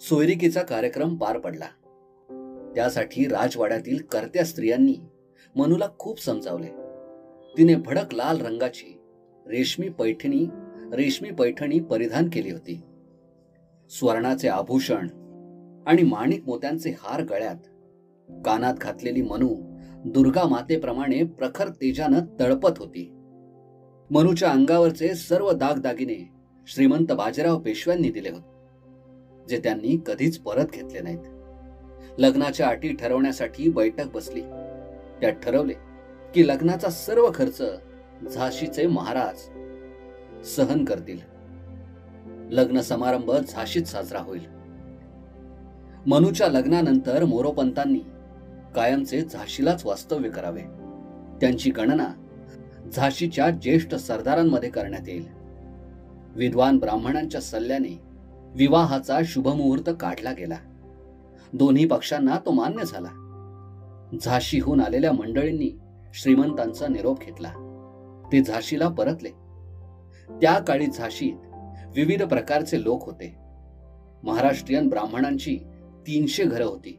सोयरिकेचा कार्यक्रम पार पडला. त्यासाठी राजवाड्यातील कर्त्या स्त्रियांनी मनूला खूप समजावले. तिने भडक लाल रंगाची रेशमी पैठणी परिधान केली होती. स्वर्णाचे आभूषण आणि माणिक मोत्यांचे हार गळ्यात, कानात घातलेली मनू दुर्गा मातेप्रमाणे प्रखर तेजानं तळपत होती. मनूच्या अंगावरचे सर्व दागदागिने श्रीमंत बाजीराव पेशव्यांनी दिले होते, जे त्यांनी कधीच परत घेतले नाहीत. लग्नाच्या अटी ठरवण्यासाठी बैठक बसली. त्यात ठरवले की लग्नाचा सर्व खर्च झाशीचे महाराज सहन करतील. लग्न समारंभ झाशीत साजरा होईल. मनूच्या लग्नानंतर मोरोपंतांनी कायमचे झाशीलाच वास्तव्य करावे. त्यांची गणना झाशीच्या ज्येष्ठ सरदारांमध्ये करण्यात येईल. विद्वान ब्राह्मणांच्या सल्ल्याने विवाहाचा शुभमुहूर्त काढला गेला. दोन्ही पक्षांना तो मान्य झाला. झाशीहून आलेल्या मंडळींनी श्रीमंतांचा निरोप घेतला. ते झाशीला परतले. त्या काळी झाशीत विविध प्रकारचे लोक होते. महाराष्ट्रीयन ब्राह्मणांची 300 घरं होती.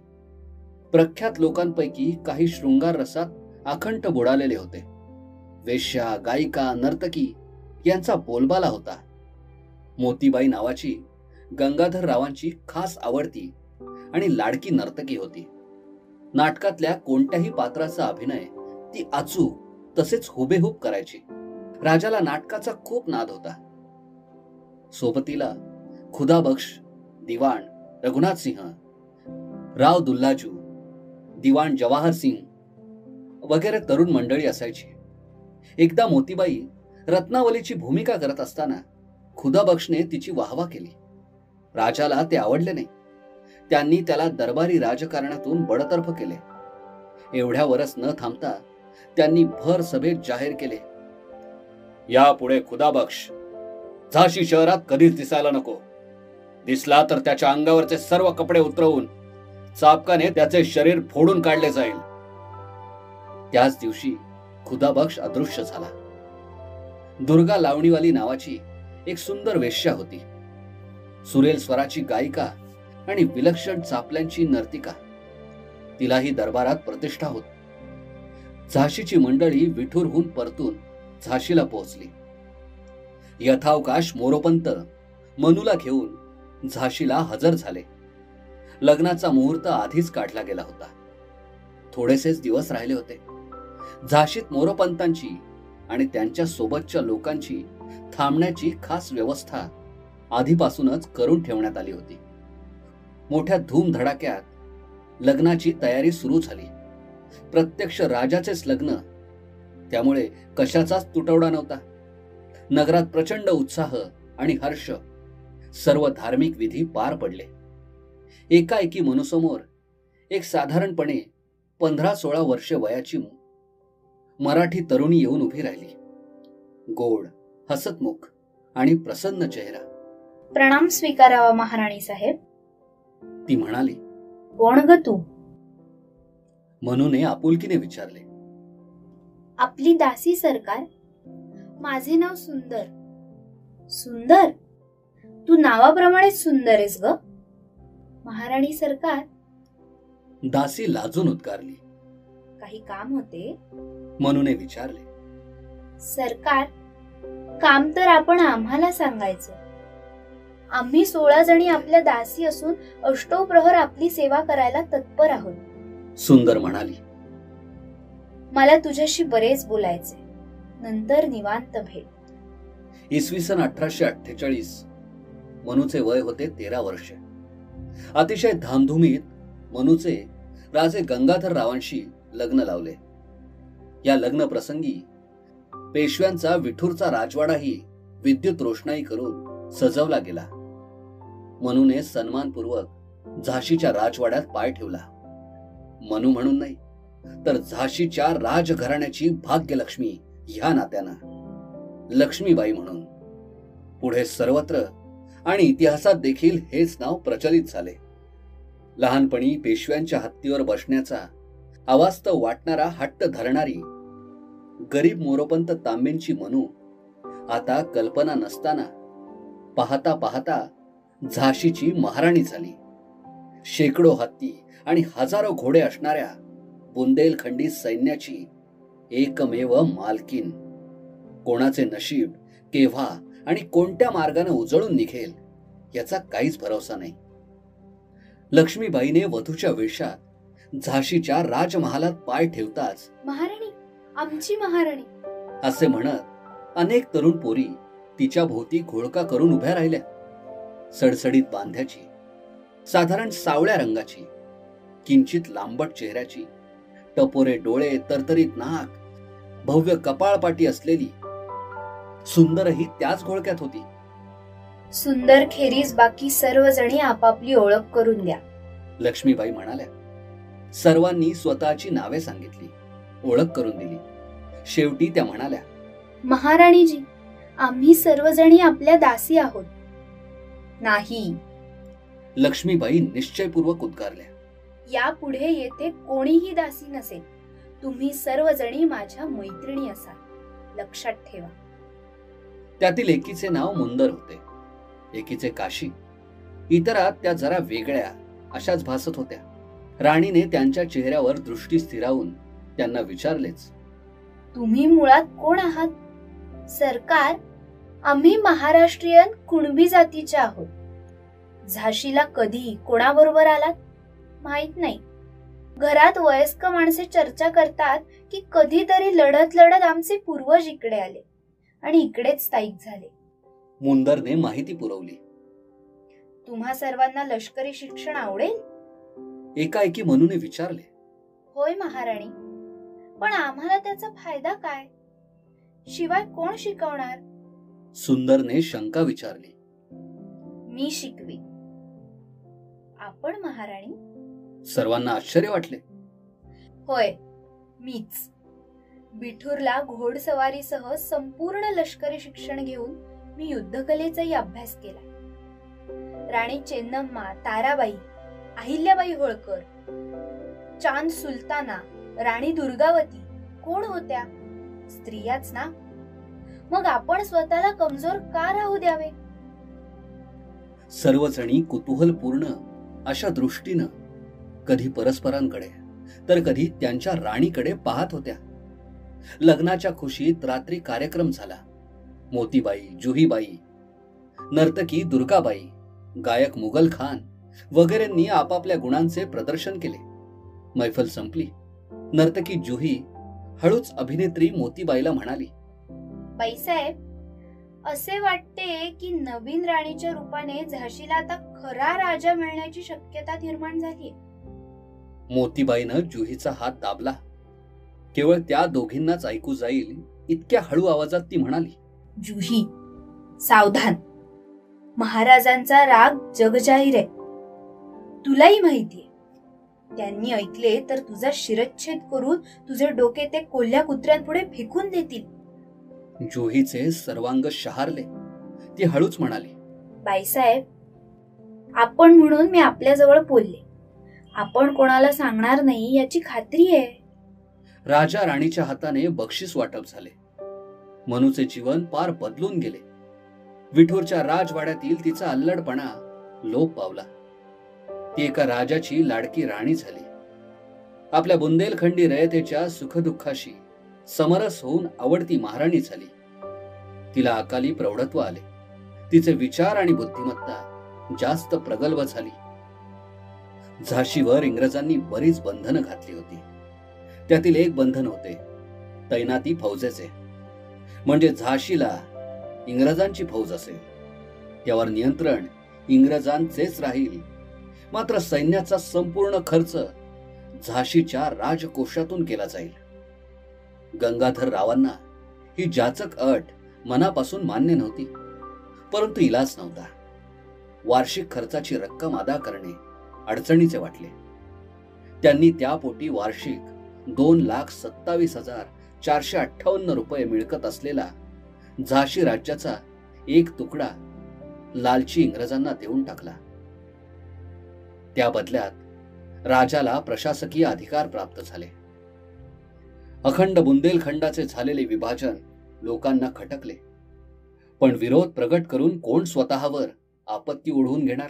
प्रख्यात लोकांपैकी काही शृंगार रसात अखंड बुडालेले होते. वेश्या, गायिका, नर्तकी यांचा बोलबाला होता. मोतीबाई नावाची गंगाधररावांची खास आवडती आणि लाडकी नर्तकी होती. नाटकातल्या कोणत्याही पात्राचा अभिनय ती अचूक तसेच हुबेहूब करायची. राजाला नाटकाचा खूप नाद होता. सोबतीला खुदाबक्ष, दिवाण रघुनाथ सिंह, राव दुल्लाजू, दिवाण जवाहर सिंग वगैरे तरुण मंडळी असायची. एकदा मोतीबाई रत्नावलीची भूमिका करत असताना खुदाबक्षने तिची वाहवा केली. राजाला ते आवडले नाही. त्यांनी त्याला दरबारी राजकारणातून बडतर्फ केले. एवढ्यावरच न थांबता त्यांनी भर सभेत जाहीर केले, यापुढे खुदाबक्ष झाशी शहरात कधीच दिसायला नको. दिसला तर त्याच्या अंगावरचे सर्व कपडे उतरवून चापकाने त्याचे शरीर फोडून काढले जाईल. त्याच दिवशी खुदाबक्ष अदृश्य झाला. दुर्गा लावणीवाली नावाची एक सुंदर वेश्या होती. सुरेल स्वराची गायिका आणि विलक्षण चापल्यांची नर्तिका. तिलाही दरबारात प्रतिष्ठा होती. झाशीची मंडळी विठूरहून परतून झाशीला पोहोचली. यथावकाश मोरोपंत मनूला घेऊन झाशीला हजर झाले. लग्नाचा मुहूर्त आधीच काढला गेला होता. थोडेसेच दिवस राहिले होते. झाशीत मोरोपंतांची आणि त्यांच्या सोबतच्या लोकांची थांबण्याची खास व्यवस्था आधीपासूनच करून ठेवण्यात आली होती. मोठ्या धूमधडाक्यात लग्नाची तयारी सुरू झाली. प्रत्यक्ष राजाचेच लग्न, त्यामुळे कशाचाच तुटवडा नव्हता. नगरात प्रचंड उत्साह आणि हर्ष. सर्व धार्मिक विधी पार पडले. एकाएकी मनूसमोर एक साधारणपणे 15-16 वर्षे वयाची मराठी तरुणी येऊन उभी राहिली. गोड, हसतमुख आणि प्रसन्न चेहरा. प्रणाम स्वीकारावा महाराणी साहेब. ती म्हणाली, कोण ग तू? मनूने आपुलकीने विचारले. आपली दासी सरकार. माझे नाव सुंदर. सुंदर? तू नावाप्रमाणेच सुंदर आहेस ग. महाराणी सरकार. दासी लाजून उद्गारली. काही काम होते? मनूने विचारले. सरकार, काम तर आपण आम्हाला सांगायचं. आम्ही 16 जणी आपल्या दासी असून अष्टोप्रहर आपली सेवा करायला तत्पर आहोत. सुंदर म्हणाली. मला तुझ्याशी बरेच बोलायचे. नंतर निवांत भेट. इसवी सन 1848. मनूचे वय होते 13 वर्षे. अतिशय धामधुमीत मनूचे राजे गंगाधररावांशी लग्न लावले. या लग्न प्रसंगी पेशव्यांचा विठूरचा राजवाडाही विद्युत रोषणाई करून सजवला गेला. मनूने सन्मानपूर्वक झाशीच्या राजवाड्यात पाय ठेवला. मनू म्हणून नाही, तर झाशीच्या राजघराण्याची भाग्यलक्ष्मी ह्या नात्यानं, लक्ष्मीबाई म्हणून. पुढे सर्वत्र आणि इतिहासात देखील हेच नाव प्रचलित झाले. लहानपणी पेशव्यांच्या हत्तीवर बसण्याचा अवास्तव वाटणारा हट्ट धरणारी गरीब मोरोपंत तांबेंची मनू आता कल्पना नसताना पाहता पाहता झाशीची महाराणी झाली. शेकडो हत्ती आणि हजारो घोडे असणाऱ्या बुंदेलखंडी सैन्याची एकमेव मालकीन. कोणाचे नशीब केव्हा आणि कोणत्या मार्गाने उजळून निघेल याचा काहीच भरोसा नाही. लक्ष्मीबाईने वधूच्या वेशात झाशीच्या राजमहालात पाय ठेवताच महाराणी, आमची महाराणी असे म्हणत अनेक तरुण पोरी तिच्या भोवती घोळका करून उभ्या राहिल्या. सडसडीत बांध्याची, साधारण सावळ्या रंगाची, किंचित लांबट चेहऱ्याची, टपोरे डोळे, तरतरीत नाक, भव्य कपाळपाटी असलेली सुंदरही त्याच घोळक्यात होती. सुंदर खेरीज बाकी सर्वजणी आपापली ओळख करून द्या, लक्ष्मीबाई म्हणाल्या. सर्वांनी स्वतःची नावे सांगितली, ओळख करून दिली. शेवटी त्या म्हणाल्या, महाराणीजी, आम्ही सर्वजणी आपल्या दासी आहोत. नाही, लक्ष्मीबाई निश्चयपूर्वक उद्गारल्या. यापुढे येथे कोणीही दासी नसेल. तुम्ही सर्वजणी माझ्या मैत्रिणी असाल, लक्षात ठेवा. त्यातील एकीचे नाव मुंदर होते, एकीचे काशी. इतरात त्या जरा वेगळ्या अशाच भासत होत्या. राणीने त्यांच्या चेहऱ्यावर दृष्टी स्थिरावून त्यांना विचारलेच, तुम्ही मुळात कोण आहात? सरकार, आम्ही महाराष्ट्रीयन कुणबी जातीचे आहोत. झाशीला कधी कोणाबरोबर आलात माहित नाही. घरात वयस्क माणसे चर्चा करतात की कधीतरी लढत लढत आमचे पूर्वज इकडे आले आणि इकडेच स्थायिक झाले. मुंदरने माहिती पुरवली. तुम्हा सर्वांना लष्करी शिक्षण आवडेल? एकाएकी मनूने विचारले. होय महाराणी, पण आम्हाला त्याचा फायदा काय? शिवाय कोण शिकवणार? सुंदरने शंका विचारली. मी शिकवी. आपण महाराणी? सर्वांना आश्चर्य वाटले. होय, मीच. बिठूरला घोडसवारीसह संपूर्ण लष्करी शिक्षण घेऊन मी युद्धकलेचाही अभ्यास केला. राणी चेन्नम्मा, ताराबाई, अहिल्याबाई होळकर, चांद सुलताना, राणी दुर्गावती कोण होत्या? स्त्रियाच ना. मग आपण स्वतःला कमजोर का राहू द्यावे? सर्वजणी कुतूहलपूर्ण अशा दृष्टीनं कधी परस्परांकडे तर कधी त्यांच्या राणीकडे पाहत होत्या. लग्नाच्या खुशीत रात्री कार्यक्रम झाला. मोतीबाई, जुहीबाई, नर्तकी दुर्गाबाई, गायक मुघल खान वगैरेंनी आपापल्या गुणांचे प्रदर्शन केले. मैफल संपली. नर्तकी जुही हळूच अभिनेत्री मोतीबाईला म्हणाली, बाईसाहेब, असे वाटते की नवीन राणीच्या रूपाने झाशीला आता खरा राजा मिळण्याची शक्यता निर्माण झाली. मोतीबाईनं जुहीचा हात दाबला. केवळ त्या दोघींनाच ऐकू जाईल इतक्या हळू आवाजात ती म्हणाली, जुही, सावधान. महाराजांचा राग जगजाहीर आहे. तुलाही माहितीये. त्यांनी ऐकले तर तुझा शिरच्छेद करून तुझे डोके ते कोल्ह्या कुत्र्यांपुढे फेकून देतील. जुहीचे सर्वांग शहारले. ती हळूच म्हणाली, बाईसाहेब, आपण म्हणून मी आपल्याजवळ बोलले. आपण कोणाला सांगणार नाही याची खात्री आहे. राजा राणीच्या हाताने बक्षीस वाटप झाले. मनूचे जीवन पार बदलून गेले. विठूरच्या राजवाड्यातील तिचा अल्लडपणा लोप पावला. ती एका राजाची लाडकी राणी झाली. आपल्या बुंदेलखंडी रयतेच्या सुखदुःखाशी समरस होऊन आवडती महाराणी झाली. तिला अकाली प्रौढत्व आले. तिचे विचार आणि बुद्धिमत्ता जास्त प्रगल्भ झाली. झाशीवर इंग्रजांनी बरीच बंधनं घातली होती. त्यातील एक बंधन होते तैनाती फौजेचे. म्हणजे झाशीला इंग्रजांची फौज असेल, त्यावर नियंत्रण इंग्रजांचेच राहील. मात्र सैन्याचा संपूर्ण खर्च झाशीच्या राजकोषातून केला जाईल. गंगाधर रावांना ही जाचक अट मनापासून मान्य नव्हती, परंतु इलाज नव्हता. वार्षिक खर्चाची रक्कम अदा करणे अडचणीचे वाटले. त्यांनी त्यापोटी वार्षिक 2,27,458 रुपये मिळकत असलेला झाशी राज्याचा एक तुकडा लालची इंग्रजांना देऊन टाकला. त्या बदल्यात राजाला प्रशासकीय अधिकार प्राप्त झाले. अखंड बुंदेलखंडाचे झालेले विभाजन लोकांना खटकले. पण विरोध प्रगट करून कोण स्वतःवर आपत्ती ओढवून घेणार?